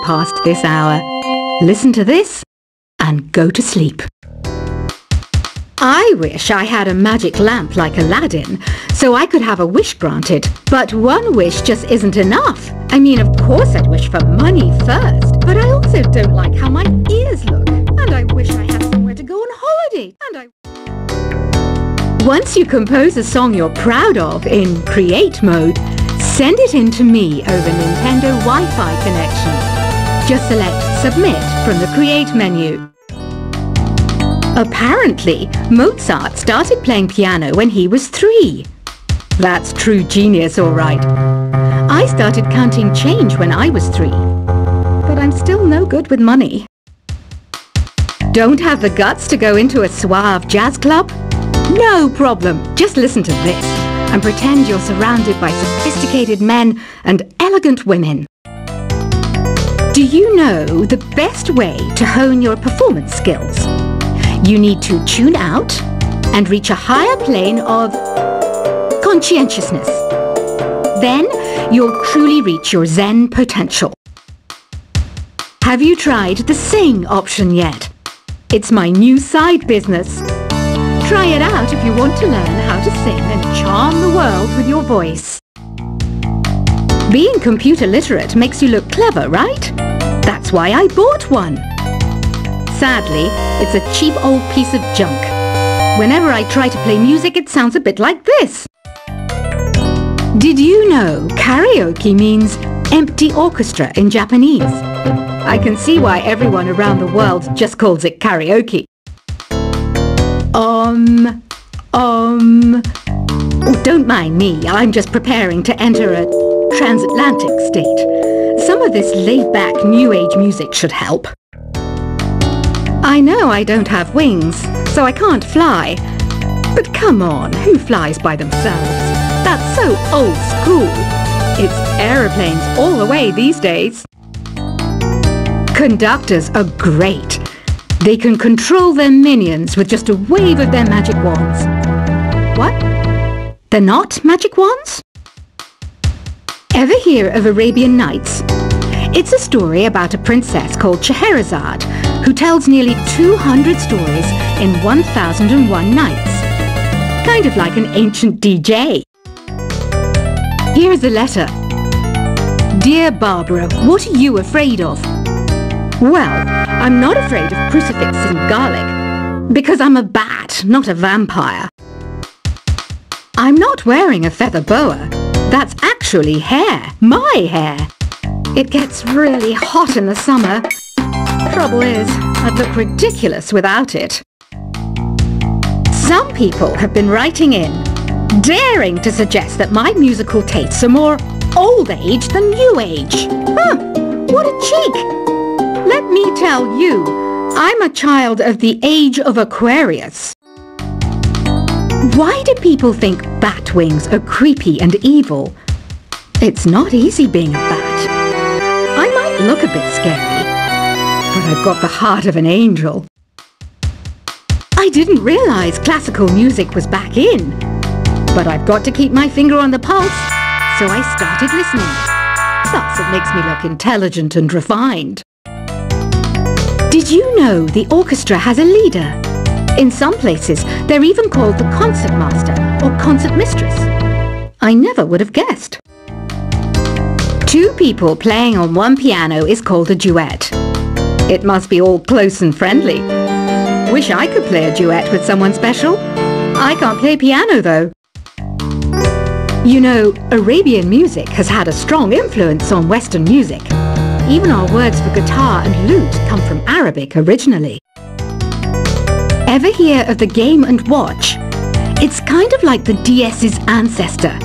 past this hour. Listen to this and go to sleep. I wish I had a magic lamp like Aladdin, so I could have a wish granted. But one wish just isn't enough. I mean, of course I'd wish for money first, but I also don't like how my ears look. And I wish I had somewhere to go on holiday. Once you compose a song you're proud of in Create mode, send it in to me over Nintendo Wi-Fi connection. Just select Submit from the Create menu. Apparently, Mozart started playing piano when he was 3. That's true genius, all right. I started counting change when I was 3, but I'm still no good with money. Don't have the guts to go into a suave jazz club? No problem. Just listen to this and pretend you're surrounded by sophisticated men and elegant women. Do you know the best way to hone your performance skills? You need to tune out and reach a higher plane of conscientiousness. Then you'll truly reach your Zen potential. Have you tried the Sing option yet? It's my new side business. Try it out if you want to learn how to sing and charm the world with your voice. Being computer literate makes you look clever, right? That's why I bought one. Sadly, it's a cheap old piece of junk. Whenever I try to play music, it sounds a bit like this. Did you know karaoke means empty orchestra in Japanese? I can see why everyone around the world just calls it karaoke. Oh, don't mind me, I'm just preparing to enter a transatlantic state. Some of this laid-back New Age music should help. I know I don't have wings, so I can't fly. But come on, who flies by themselves? That's so old school. It's aeroplanes all the way these days. Conductors are great. They can control their minions with just a wave of their magic wands. What? They're not magic wands? Ever hear of Arabian Nights? It's a story about a princess called Scheherazade who tells nearly 200 stories in 1001 nights. Kind of like an ancient DJ. Here's a letter. Dear Barbara, what are you afraid of? Well, I'm not afraid of crucifix and garlic, because I'm a bat, not a vampire. I'm not wearing a feather boa. That's actually hair, my hair. It gets really hot in the summer. Trouble is, I'd look ridiculous without it. Some people have been writing in, daring to suggest that my musical tastes are more old age than new age. Huh, what a cheek! Let me tell you, I'm a child of the age of Aquarius. Why do people think bat wings are creepy and evil? It's not easy being a bat. I might look a bit scary, but I've got the heart of an angel. I didn't realize classical music was back in, but I've got to keep my finger on the pulse, so I started listening. Plus, it makes me look intelligent and refined. Did you know the orchestra has a leader? In some places, they're even called the concertmaster or concertmistress. I never would have guessed. Two people playing on one piano is called a duet. It must be all close and friendly. Wish I could play a duet with someone special. I can't play piano though. You know, Arabian music has had a strong influence on Western music. Even our words for guitar and lute come from Arabic originally. Ever hear of the Game & Watch? It's kind of like the DS's ancestor.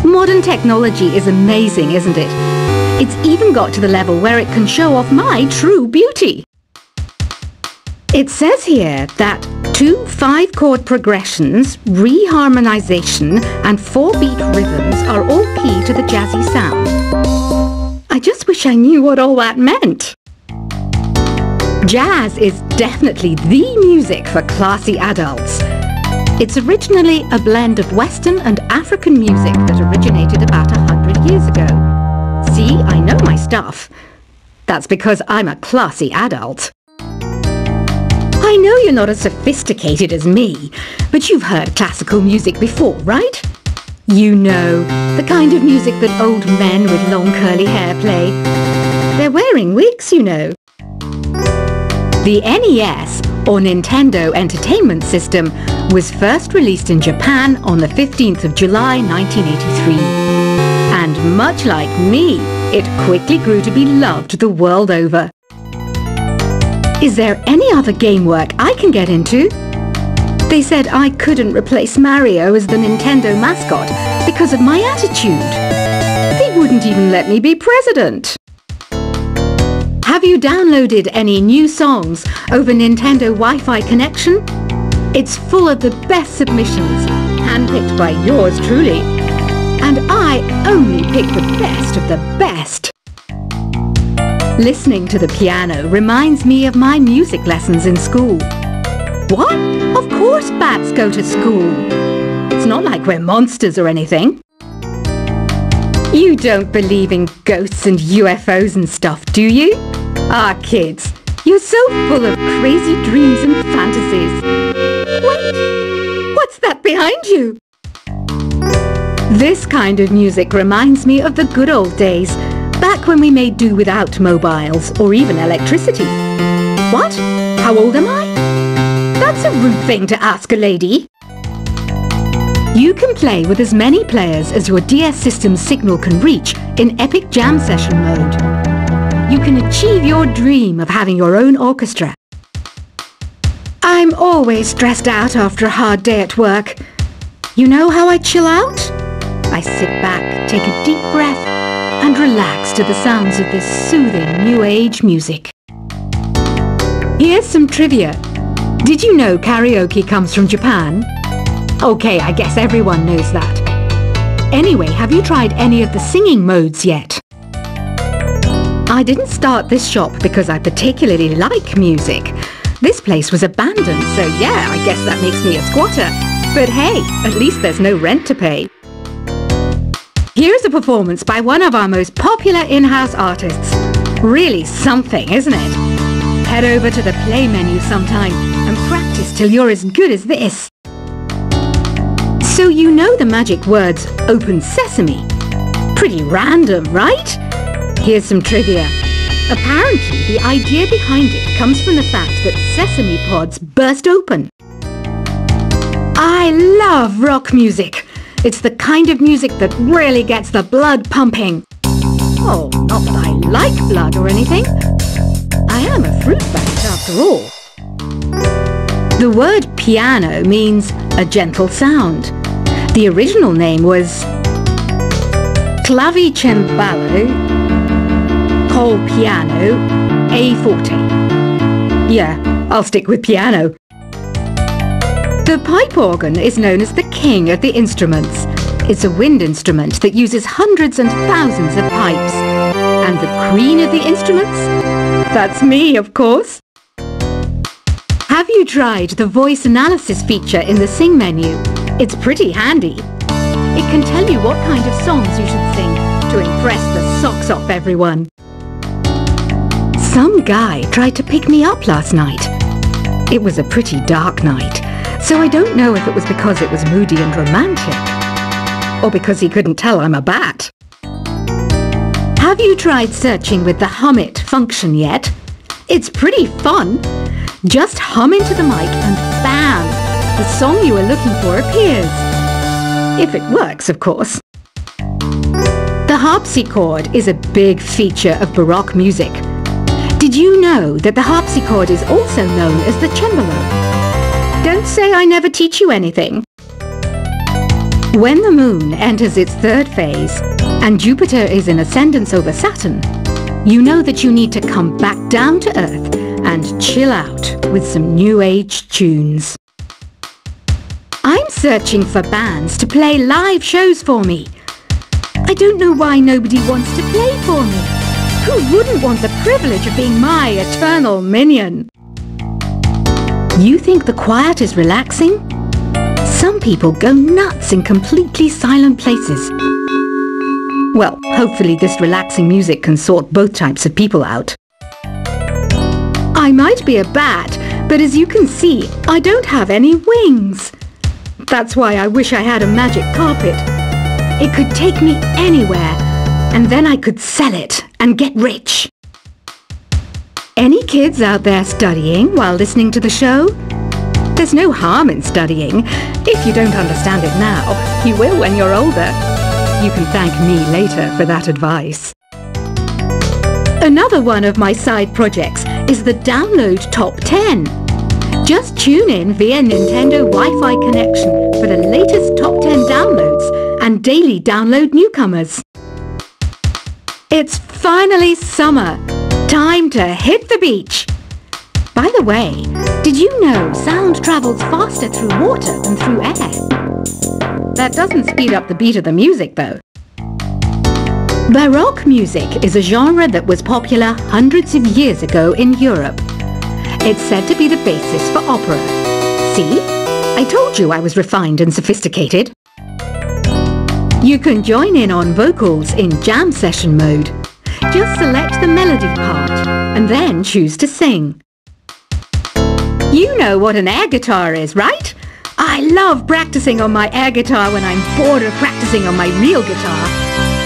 Modern technology is amazing, isn't it? It's even got to the level where it can show off my true beauty. It says here that 2 5-chord progressions, reharmonization and 4-beat rhythms are all key to the jazzy sound. I just wish I knew what all that meant. Jazz is definitely the music for classy adults. It's originally a blend of Western and African music that originated about 100 years ago. See, I know my stuff. That's because I'm a classy adult. I know you're not as sophisticated as me, but you've heard classical music before, right? You know, the kind of music that old men with long curly hair play. They're wearing wigs, you know. The NES, or Nintendo Entertainment System, was first released in Japan on the 15th of July 1983. And much like me, it quickly grew to be loved the world over. Is there any other game work I can get into? They said I couldn't replace Mario as the Nintendo mascot because of my attitude. They wouldn't even let me be president. Have you downloaded any new songs over Nintendo Wi-Fi connection? It's full of the best submissions, handpicked by yours truly. And I only pick the best of the best. Listening to the piano reminds me of my music lessons in school. What? Of course bats go to school. It's not like we're monsters or anything. You don't believe in ghosts and UFOs and stuff, do you? Ah, kids, you're so full of crazy dreams and fantasies. Wait, what's that behind you? This kind of music reminds me of the good old days, back when we made do without mobiles or even electricity. What? How old am I? That's a rude thing to ask a lady. You can play with as many players as your DS system's signal can reach in Epic Jam Session mode. You can achieve your dream of having your own orchestra. I'm always stressed out after a hard day at work. You know how I chill out? I sit back, take a deep breath, and relax to the sounds of this soothing new age music. Here's some trivia. Did you know karaoke comes from Japan? Okay, I guess everyone knows that. Anyway, have you tried any of the singing modes yet? I didn't start this shop because I particularly like music. This place was abandoned, so yeah, I guess that makes me a squatter. But hey, at least there's no rent to pay. Here's a performance by one of our most popular in-house artists. Really something, isn't it? Head over to the play menu sometime and practice till you're as good as this. So you know the magic words "Open Sesame"? Pretty random, right? Here's some trivia. Apparently, the idea behind it comes from the fact that sesame pods burst open. I love rock music. It's the kind of music that really gets the blood pumping. Oh, not that I like blood or anything. I am a fruit bat after all. The word piano means a gentle sound. The original name was clavicembalo col piano a forte. Yeah, I'll stick with piano. The pipe organ is known as the king of the instruments. It's a wind instrument that uses hundreds and thousands of pipes. And the queen of the instruments? That's me, of course. Have you tried the voice analysis feature in the Sing menu? It's pretty handy. It can tell you what kind of songs you should sing to impress the socks off everyone. Some guy tried to pick me up last night. It was a pretty dark night, so I don't know if it was because it was moody and romantic, or because he couldn't tell I'm a bat. Have you tried searching with the Hum It function yet? It's pretty fun. Just hum into the mic and bam! The song you were looking for appears. If it works, of course. The harpsichord is a big feature of Baroque music. Did you know that the harpsichord is also known as the cembalo? Don't say I never teach you anything. When the moon enters its third phase and Jupiter is in ascendance over Saturn, you know that you need to come back down to Earth and chill out with some new age tunes. I'm searching for bands to play live shows for me. I don't know why nobody wants to play for me. Who wouldn't want the privilege of being my eternal minion? You think the quiet is relaxing? Some people go nuts in completely silent places. Well, hopefully this relaxing music can sort both types of people out. I might be a bat, but as you can see, I don't have any wings. That's why I wish I had a magic carpet. It could take me anywhere, and then I could sell it and get rich. Any kids out there studying while listening to the show? There's no harm in studying. If you don't understand it now, you will when you're older. You can thank me later for that advice. Another one of my side projects is the Download Top 10. Just tune in via Nintendo Wi-Fi connection for the latest Top 10 downloads and daily download newcomers. It's finally summer. Time to hit the beach. By the way, did you know sound travels faster through water than through air? That doesn't speed up the beat of the music, though. Baroque music is a genre that was popular hundreds of years ago in Europe. It's said to be the basis for opera. See? I told you I was refined and sophisticated. You can join in on vocals in jam session mode. Just select the melody part and then choose to sing. You know what an air guitar is, right? I love practicing on my air guitar when I'm bored of practicing on my real guitar.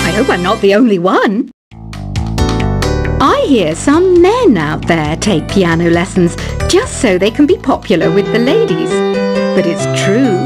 I hope I'm not the only one. I hear some men out there take piano lessons just so they can be popular with the ladies. But it's true,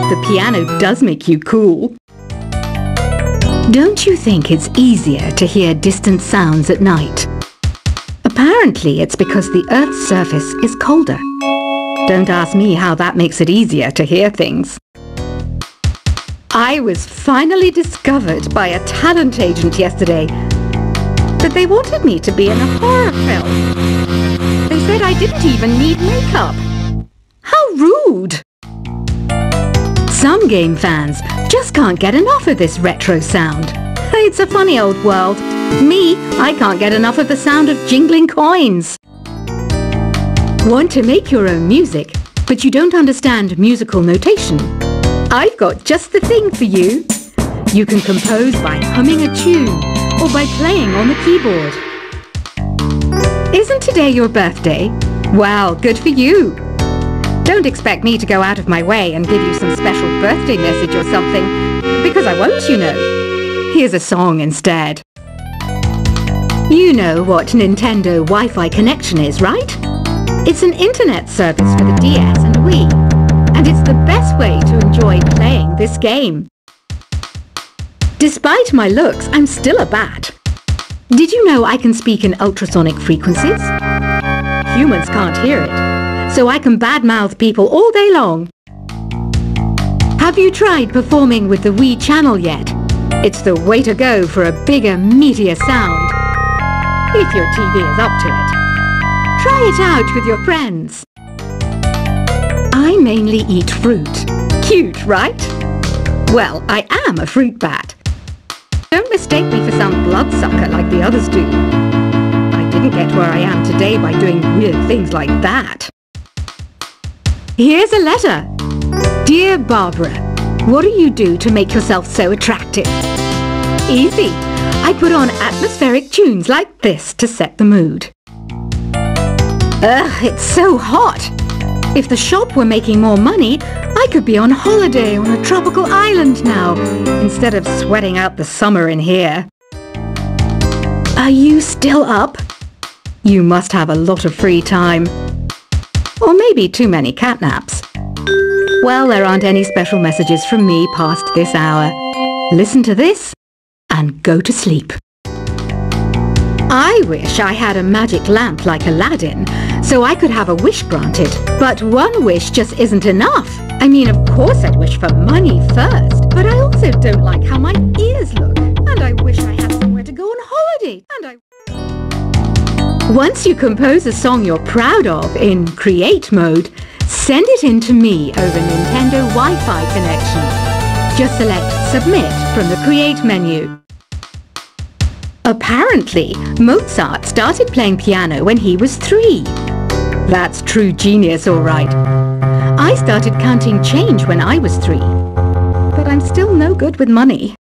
the piano does make you cool. Don't you think it's easier to hear distant sounds at night? Apparently it's because the Earth's surface is colder. Don't ask me how that makes it easier to hear things. I was finally discovered by a talent agent yesterday. But they wanted me to be in a horror film. They said I didn't even need makeup. How rude! Some game fans just can't get enough of this retro sound. It's a funny old world. Me, I can't get enough of the sound of jingling coins. Want to make your own music, but you don't understand musical notation? I've got just the thing for you. You can compose by humming a tune or by playing on the keyboard. Isn't today your birthday? Well, good for you. Don't expect me to go out of my way and give you some special birthday message or something, because I won't, you know. Here's a song instead. You know what Nintendo Wi-Fi connection is, right? It's an internet service for the DS and Wii, and it's the best way to enjoy playing this game. Despite my looks, I'm still a bat. Did you know I can speak in ultrasonic frequencies? Humans can't hear it, so I can badmouth people all day long. Have you tried performing with the Wii channel yet? It's the way to go for a bigger, meatier sound. If your TV is up to it. Try it out with your friends. I mainly eat fruit. Cute, right? Well, I am a fruit bat. Don't mistake me for some bloodsucker like the others do. I didn't get where I am today by doing weird things like that. Here's a letter. Dear Barbara, what do you do to make yourself so attractive? Easy. I put on atmospheric tunes like this to set the mood. Ugh, it's so hot. If the shop were making more money, I could be on holiday on a tropical island now, instead of sweating out the summer in here. Are you still up? You must have a lot of free time. Or maybe too many catnaps. Well, there aren't any special messages from me past this hour. Listen to this and go to sleep. I wish I had a magic lamp like Aladdin, so I could have a wish granted. But one wish just isn't enough. I mean, of course I'd wish for money first, but I also don't like how my ears look. And I wish I had somewhere to go on holiday. Once you compose a song you're proud of in Create mode, send it in to me over Nintendo Wi-Fi connection. Just select Submit from the Create menu. Apparently, Mozart started playing piano when he was 3. That's true genius, all right. I started counting change when I was 3. But I'm still no good with money.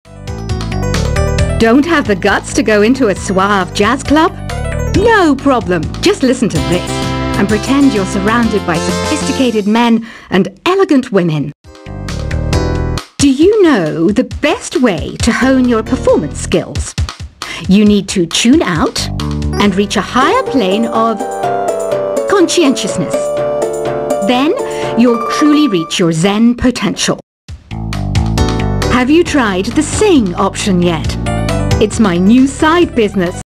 Don't have the guts to go into a suave jazz club? No problem. Just listen to this. and pretend you're surrounded by sophisticated men and elegant women. Do you know the best way to hone your performance skills? You need to tune out and reach a higher plane of conscientiousness. Then you'll truly reach your Zen potential. Have you tried the Sing option yet? It's my new side business.